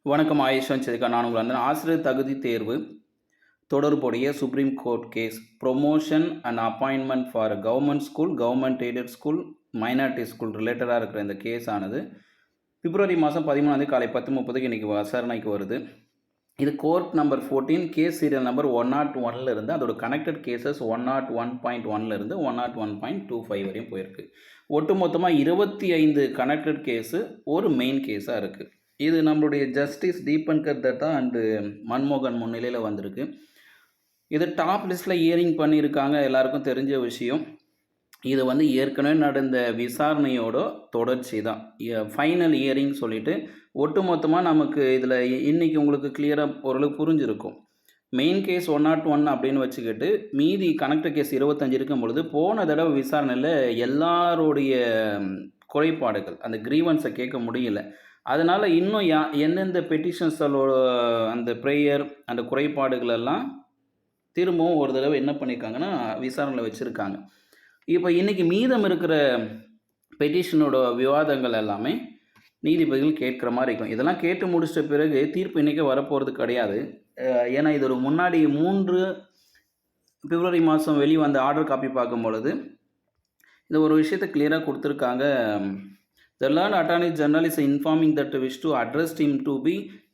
வணக்கம் ஆயுஷ்வன் சரிக்கா. நான் உங்கள் வந்து ஆசிரியர் தகுதி தேர்வு தொடர்புடைய supreme court case promotion and appointment for government school, government aided school, minority school ரிலேட்டடாக இருக்கிற இந்த கேஸ் ஆனது பிப்ரவரி மாதம் 13 காலை 10:30 இன்றைக்கி விசாரணைக்கு வருது. இது court number 14 case serial number 101 இருந்து அதோட கனெக்டட் கேசஸ் 101.1 இருந்து 101.25 வரையும் போயிருக்கு. ஒட்டுமொத்தமாக 25 கனெக்டட் கேஸு ஒரு மெயின் கேஸாக இருக்குது. இது நம்மளுடைய ஜஸ்டிஸ் தீபன்கர் தத்தா அண்டு மன்மோகன் முன்னிலையில் வந்திருக்கு. இது டாப் லிஸ்ட்டில் ஹியரிங் பண்ணியிருக்காங்க, எல்லாருக்கும் தெரிஞ்ச விஷயம். இது வந்து ஏற்கனவே நடந்த விசாரணையோட தொடர்ச்சி தான். ஃபைனல் ஹியரிங் சொல்லிட்டு ஒட்டுமொத்தமாக நமக்கு இதில் இன்றைக்கி உங்களுக்கு கிளியராக ஓரளவு புரிஞ்சிருக்கும். மெயின் கேஸ் 101 அப்படின்னு வச்சுக்கிட்டு மீதி கனெக்டட் கேஸ் 25 இருக்கும் பொழுது போன தடவை விசாரணையில் எல்லாருடைய குறைபாடுகள் அந்த கிரீவன்ஸை கேட்க முடியல. அதனால் இன்னும் எந்தெந்த பெட்டிஷன்ஸோட அந்த ப்ரேயர் அந்த குறைபாடுகள் எல்லாம் திரும்பவும் ஒரு தடவை என்ன பண்ணியிருக்காங்கன்னா விசாரணையில் வச்சுருக்காங்க. இப்போ இன்றைக்கி மீதம் இருக்கிற பெட்டிஷனோட விவாதங்கள் எல்லாமே நீதிபதிகள் கேட்குற மாதிரி இருக்கும். இதெல்லாம் கேட்டு முடிச்சிட்ட பிறகு தீர்ப்பு இன்றைக்கே வரப்போகிறது கிடையாது. ஏன்னா இது ஒரு முன்னாடி 3 பிப்ரவரி மாதம் வெளிவந்த ஆர்டர் காப்பி பார்க்கும் பொழுது இந்த ஒரு விஷயத்தை கிளியராக கொடுத்துருக்காங்க. The learned Attorney General is informing that wish to address him to be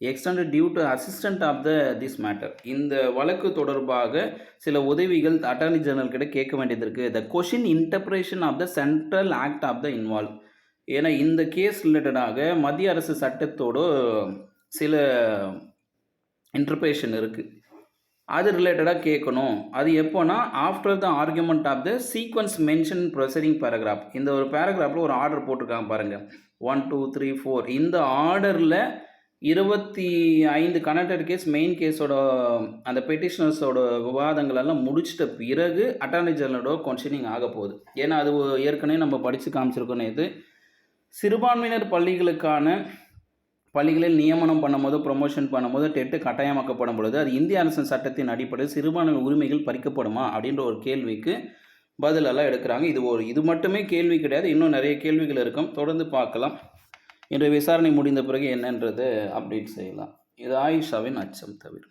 extended due to assistant of this matter. இந்த வழக்கு தொடர்பாக சில உதவிகள் அட்டார்னி ஜெனரல் கிட்ட கேட்க வேண்டியது இருக்குது. The question interpretation of the central act of the involved. ஏன்னா இந்த கேஸ் ரிலேட்டடாக மத்திய அரசு சட்டத்தோடு சில இன்டர்பிரேஷன் இருக்குது, அது ரிலேட்டடாக கேட்கணும். அது எப்போனா after the argument of the sequence mention proceeding paragraph. இந்த ஒரு பேராகிராஃபில் ஒரு ஆர்டர் போட்டிருக்காங்க பாருங்கள், 1 2 3 4. இந்த ஆர்டரில் 25 கனெக்டட் கேஸ் மெயின் கேஸோட அந்த பெட்டிஷனர்ஸோட விவாதங்கள் எல்லாம் முடிச்சிட்ட பிறகு அட்டார்னி ஜெனரலோட கொஸ்டினிங் ஆக போகுது. ஏன்னா அது ஏற்கனவே நம்ம படித்து காமிச்சிருக்கோம். இது சிறுபான்மையினர் பள்ளிகளில் நியமனம் பண்ணும்போது ப்ரொமோஷன் பண்ணும்போது டெட்டு கட்டாயமாக்கப்படும் பொழுது அது இந்திய அரசின் சட்டத்தின் அடிப்படையில் சிறுபான்மை உரிமைகள் பறிக்கப்படுமா அப்படின்ற ஒரு கேள்விக்கு பதிலெல்லாம் எடுக்கிறாங்க. இது மட்டுமே கேள்வி கிடையாது, இன்னும் நிறைய கேள்விகள் இருக்கும். தொடர்ந்து பார்க்கலாம். இன்று விசாரணை முடிந்த பிறகு என்னன்றது அப்டேட் செய்யலாம். இது ஆயிஷாவின் அச்சம் தவிர.